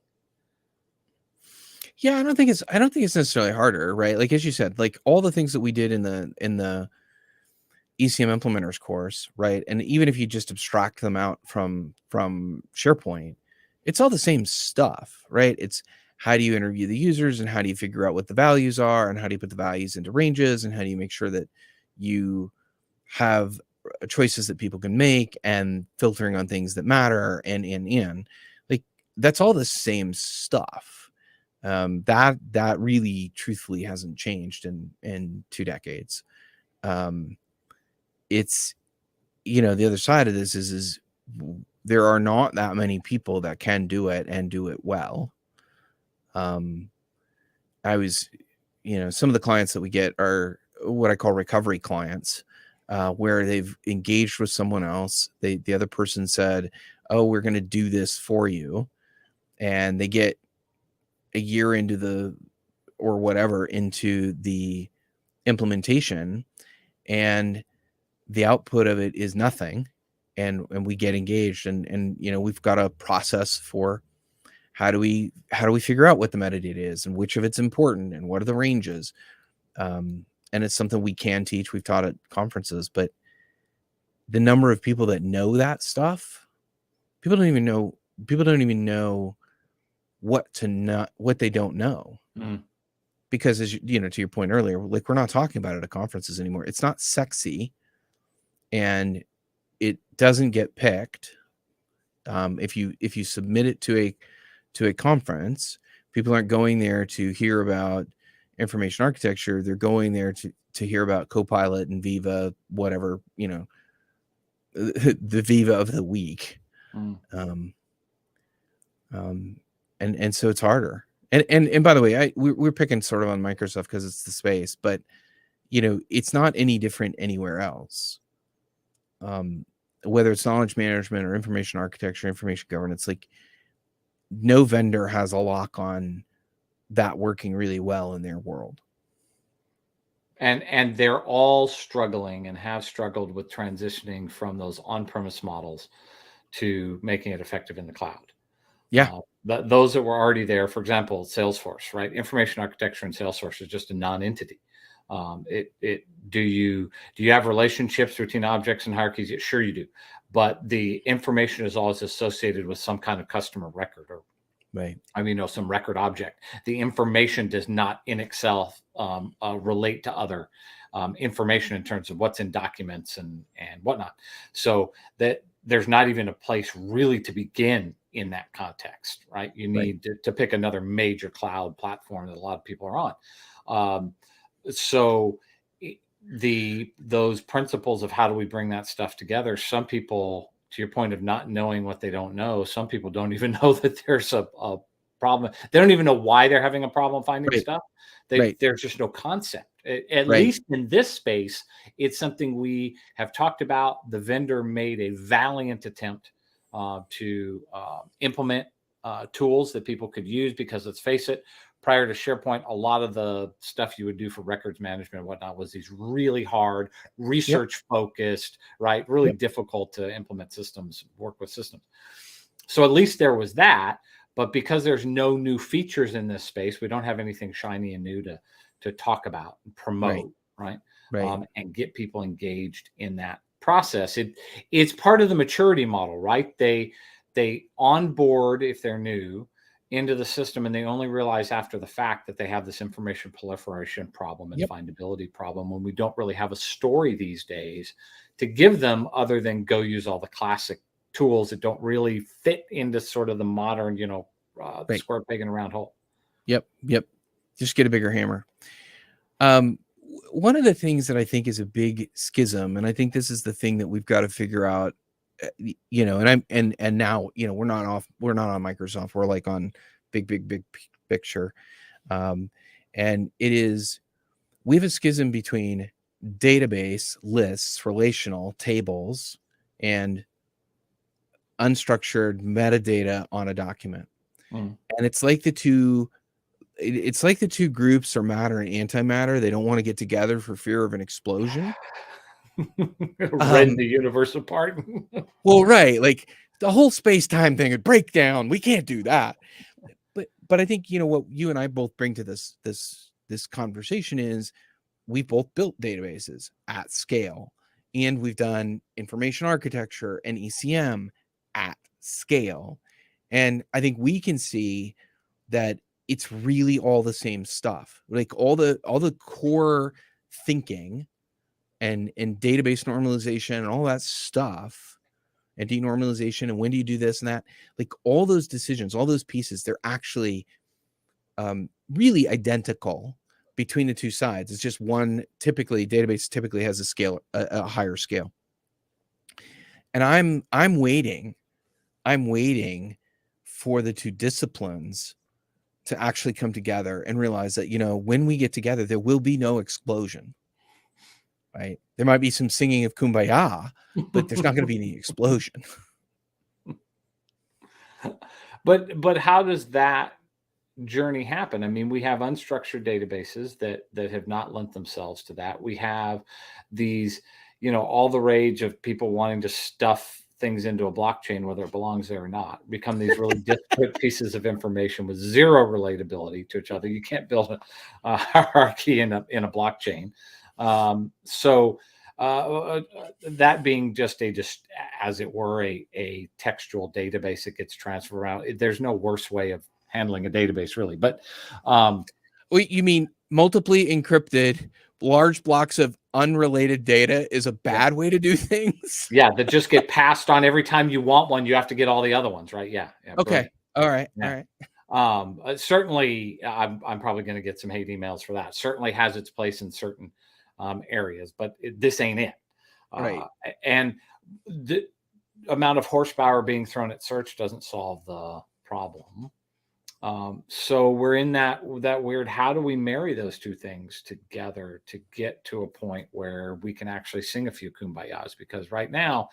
Yeah, I don't think it's necessarily harder, right? Like as you said, like all the things that we did in the ECM implementers course, right? And even if you just abstract them out from SharePoint, it's all the same stuff, right? It's how do you interview the users and how do you figure out what the values are and how do you put the values into ranges and how do you make sure that you have choices that people can make and filtering on things that matter and like that's all the same stuff. That really truthfully hasn't changed in 2 decades. It's, the other side of this is there are not that many people that can do it and do it well. I was, some of the clients that we get are what I call recovery clients, where they've engaged with someone else. The other person said, "Oh, we're going to do this for you," and they get a year into the implementation, and the output of it is nothing, and we get engaged, and we've got a process for how do we figure out what the metadata is and which of it's important and what are the ranges, and it's something we can teach. We've taught at conferences, but the number of people that know that stuff, people don't even know what they don't know. Because as to your point earlier, like we're not talking about it at conferences anymore. It's not sexy and it doesn't get picked. If you submit it to a conference, people aren't going there to hear about information architecture. They're going there to hear about Copilot and Viva, whatever, the Viva of the week. And so it's harder. And by the way, we're picking sort of on Microsoft because it's the space, but it's not any different anywhere else. Whether it's knowledge management or information architecture, information governance, like no vendor has a lock on that working really well in their world. And they're all struggling and have struggled with transitioning from those on-premise models to making it effective in the cloud. Yeah. Those that were already there, for example, Salesforce, right? Information architecture in Salesforce is just a non-entity. Do you have relationships between objects and hierarchies? Sure you do, but the information is always associated with some kind of customer record or right. Some record object. The information does not in itself relate to other information in terms of what's in documents and whatnot. So that there's not even a place really to begin in that context, right? You need to pick another major cloud platform that a lot of people are on. So those principles of how do we bring that stuff together, some people, to your point of not knowing what they don't know, some people don't even know that there's a problem. They don't even know why they're having a problem finding stuff. There's just no concept. At least in this space, it's something we have talked about. The vendor made a valiant attempt to implement tools that people could use because, let's face it, prior to SharePoint, a lot of the stuff you would do for records management and whatnot was these really hard, research-focused, right? Really difficult to implement systems, work with systems. So at least there was that. But because there's no new features in this space, we don't have anything shiny and new to talk about and promote, right? And get people engaged in that process. It's part of the maturity model, right? They onboard, if they're new, into the system, and they only realize after the fact that they have this information proliferation problem and findability problem, when we don't really have a story these days to give them other than go use all the classic tools that don't really fit into sort of the modern, square peg in a round hole. Yep. Just get a bigger hammer. One of the things that I think is a big schism, and I think this is the thing that we've got to figure out, and now, we're not on Microsoft. We're like on big picture. And it is, we have a schism between database lists, relational tables, and unstructured metadata on a document. And it's like the two groups are matter and antimatter. They don't want to get together for fear of an explosion. Rend the universe apart. Well, right. Like the whole space-time thing would break down. We can't do that. But I think, what you and I both bring to this conversation is we've both built databases at scale, and we've done information architecture and ECM at scale. And I think we can see that it's really all the same stuff. Like all the core thinking and database normalization and all that stuff, and denormalization, and when do you do this and that, like all those decisions, all those pieces, they're actually really identical between the two sides. It's just one, database typically has a higher scale. And I'm waiting for the two disciplines to actually come together and realize that, when we get together, there will be no explosion, right? There might be some singing of Kumbaya, but there's not going to be any explosion. But how does that journey happen? I mean, we have unstructured databases that have not lent themselves to that. We have these, all the rage of people wanting to stuff things into a blockchain, whether it belongs there or not, become these really disparate pieces of information with zero relatability to each other. You can't build a hierarchy in a blockchain. That being just as it were a textual database that gets transferred around. There's no worse way of handling a database, really. But you mean multiply encrypted large blocks of unrelated data is a bad way to do things? Yeah, that just get passed on every time you want one. You have to get all the other ones, right? Yeah. Okay. Brilliant. All right. Certainly, I'm probably going to get some hate emails for that. Certainly has its place in certain areas, but this ain't it. Right. And the amount of horsepower being thrown at search doesn't solve the problem. So we're in that weird, how do we marry those two things together to get to a point where we can actually sing a few kumbayas? Because right now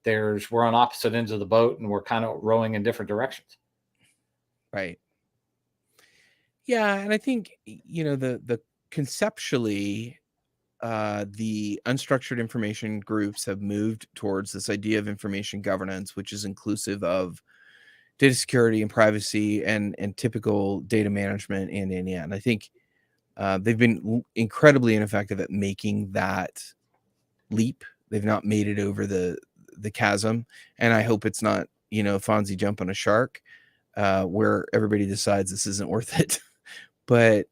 we're on opposite ends of the boat and we're kind of rowing in different directions. Right. Yeah. And I think, the conceptually, the unstructured information groups have moved towards this idea of information governance, which is inclusive of data security and privacy and typical data management and I think they've been incredibly ineffective at making that leap. They've not made it over the chasm, and I hope it's not Fonzie jump on a shark where everybody decides this isn't worth it. But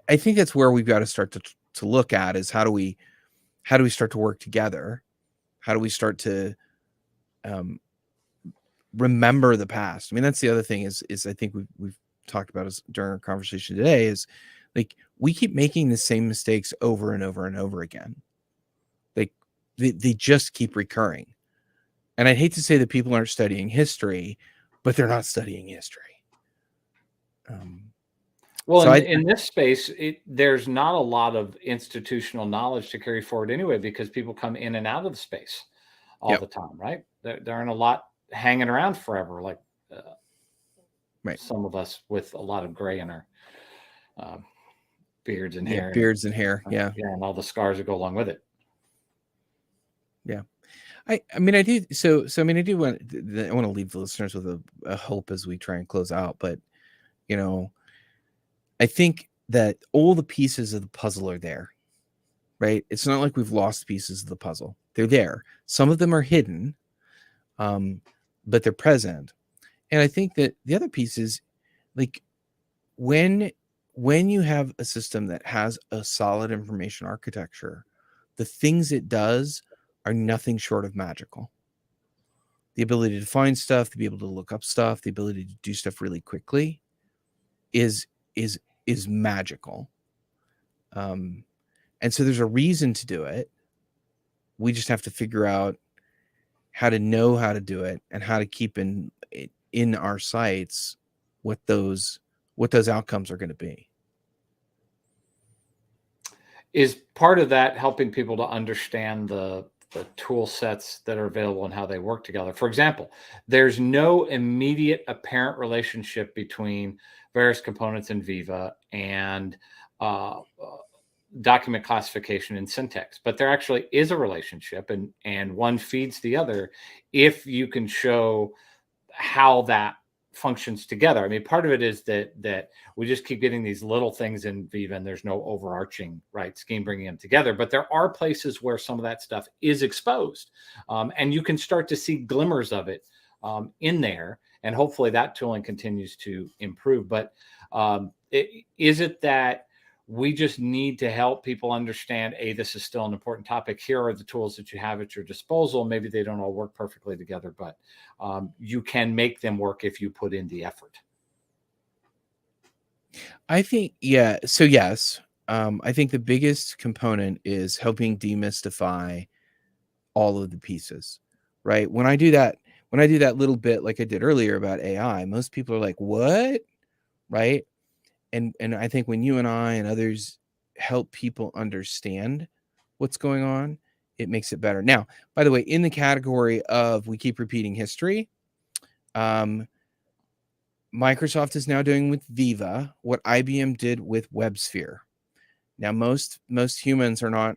I think that's where we've got to start to look at is how do we start to work together? How do we start to remember the past? I mean, that's the other thing is I think we've talked about during our conversation today is like we keep making the same mistakes over and over and over again. Like they just keep recurring. And I'd hate to say that people aren't studying history, but they're not studying history. In this space, there's not a lot of institutional knowledge to carry forward anyway, because people come in and out of the space all the time, right? There aren't a lot hanging around forever, like some of us with a lot of gray in our beards and hair. And all the scars that go along with it. Yeah. I mean, I do. So I mean, I want to leave the listeners with a hope as we try and close out. But I think that all the pieces of the puzzle are there, right? It's not like we've lost pieces of the puzzle. They're there. Some of them are hidden, but they're present. And I think that the other piece is like when you have a system that has a solid information architecture, the things it does are nothing short of magical. The ability to find stuff, to be able to look up stuff, the ability to do stuff really quickly is magical. And so there's a reason to do it. We just have to figure out how to know how to do it and how to keep in our sights what those outcomes are going to be. Is part of that helping people to understand the tool sets that are available and how they work together? For example, there's no immediate apparent relationship between various components in Viva and document classification and syntax, but there actually is a relationship, and one feeds the other if you can show how that functions together. I mean, part of it is that we just keep getting these little things in Viva and there's no overarching scheme bringing them together. But there are places where some of that stuff is exposed, and you can start to see glimmers of it in there. And hopefully that tooling continues to improve. But is it that we just need to help people understand, this is still an important topic. Here are the tools that you have at your disposal. Maybe they don't all work perfectly together, but you can make them work if you put in the effort. I think, yeah. So yes, I think the biggest component is helping demystify all of the pieces, right? When I do that little bit like I did earlier about AI, most people are like, what? Right? And I think when you and I and others help people understand what's going on, it makes it better. Now, by the way, in the category of we keep repeating history, Microsoft is now doing with Viva what IBM did with WebSphere. Now, most humans are not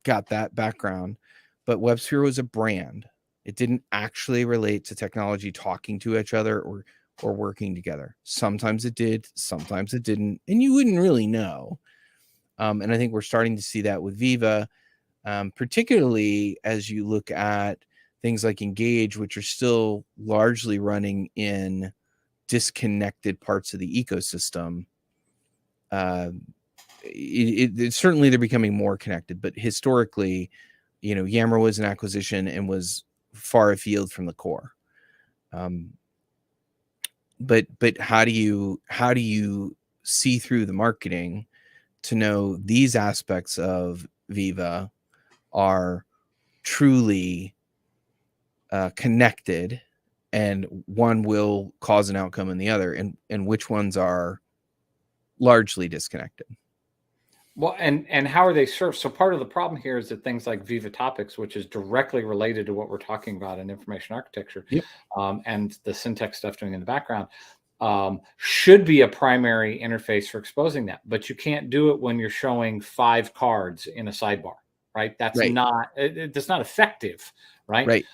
got that background, but WebSphere was a brand. It didn't actually relate to technology talking to each other or working together. Sometimes it did, sometimes it didn't, and you wouldn't really know. And I think we're starting to see that with Viva, particularly as you look at things like Engage, which are still largely running in disconnected parts of the ecosystem. Certainly they're becoming more connected, but historically, Yammer was an acquisition and was far afield from the core. But how do you see through the marketing to know these aspects of Viva are truly connected, and one will cause an outcome in the other, and which ones are largely disconnected? Well, and how are they served? So part of the problem here is that things like Viva Topics, which is directly related to what we're talking about in information architecture, Yep. And the syntax stuff doing in the background, should be a primary interface for exposing that. But you can't do it when you're showing 5 cards in a sidebar, right? That's Right. that's not effective, right? Right.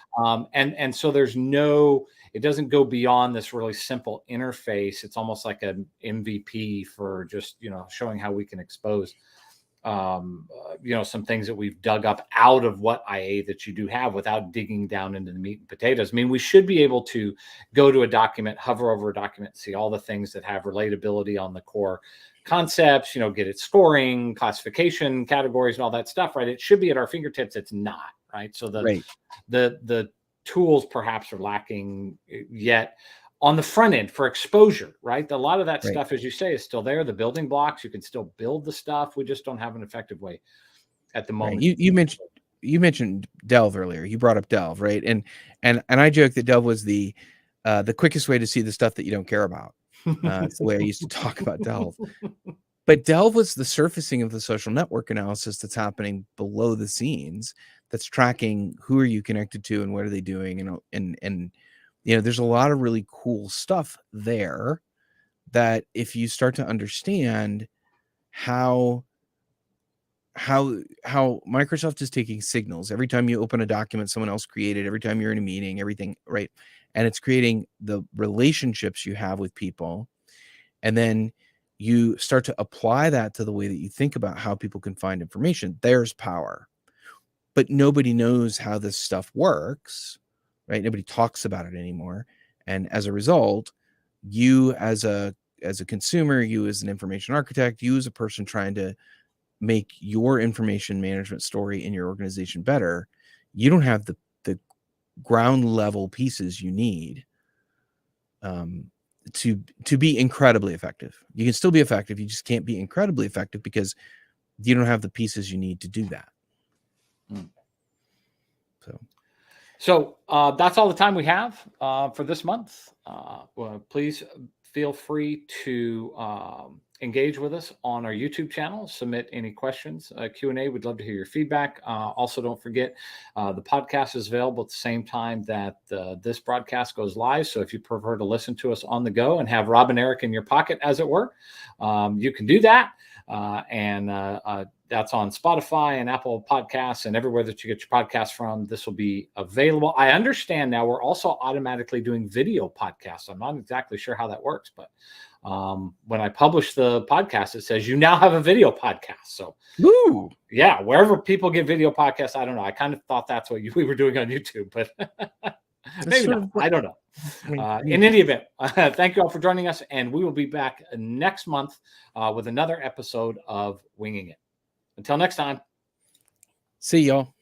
And so there's no, it doesn't go beyond this really simple interface. It's almost like an MVP for just, showing how we can expose, some things that we've dug up out of what IA that you do have without digging down into the meat and potatoes. I mean, we should be able to go to a document, hover over a document, see all the things that have relatability on the core concepts, get its scoring, classification, categories, and all that stuff, right? It should be at our fingertips. It's not, right? So the tools perhaps are lacking yet on the front end for exposure, right? A lot of that stuff, as you say, is still there. The building blocks, you can still build the stuff. We just don't have an effective way at the moment. Right. You mentioned Delve earlier. You brought up Delve, right? And I joke that Delve was the quickest way to see the stuff that you don't care about. It's the way I used to talk about Delve. But Delve was the surfacing of the social network analysis that's happening below the scenes, that's tracking who are you connected to and what are they doing, and there's a lot of really cool stuff there that if you start to understand how Microsoft is taking signals every time you open a document someone else created, every time you're in a meeting, everything, right? And it's creating the relationships you have with people. And then you start to apply that to the way that you think about how people can find information. There's power. But nobody knows how this stuff works, right? Nobody talks about it anymore. And as a result, you as a consumer, you as an information architect, you as a person trying to make your information management story in your organization better, you don't have the ground level pieces you need to be incredibly effective. You can still be effective. You just can't be incredibly effective because you don't have the pieces you need to do that. So that's all the time we have for this month. Well, please feel free to engage with us on our YouTube channel. Submit any questions, Q&A. We'd love to hear your feedback. Also, don't forget the podcast is available at the same time that this broadcast goes live. So if you prefer to listen to us on the go and have Rob and Eric in your pocket, as it were, you can do that. That's on Spotify and Apple Podcasts and everywhere that you get your podcasts from. This will be available. I understand now we're also automatically doing video podcasts. I'm not exactly sure how that works, but when I publish the podcast, it says you now have a video podcast. So, yeah, wherever people get video podcasts, I don't know. I kind of thought that's what we were doing on YouTube, but maybe not. I don't know. In any event, thank you all for joining us, and we will be back next month with another episode of Winging It. Until next time. See y'all.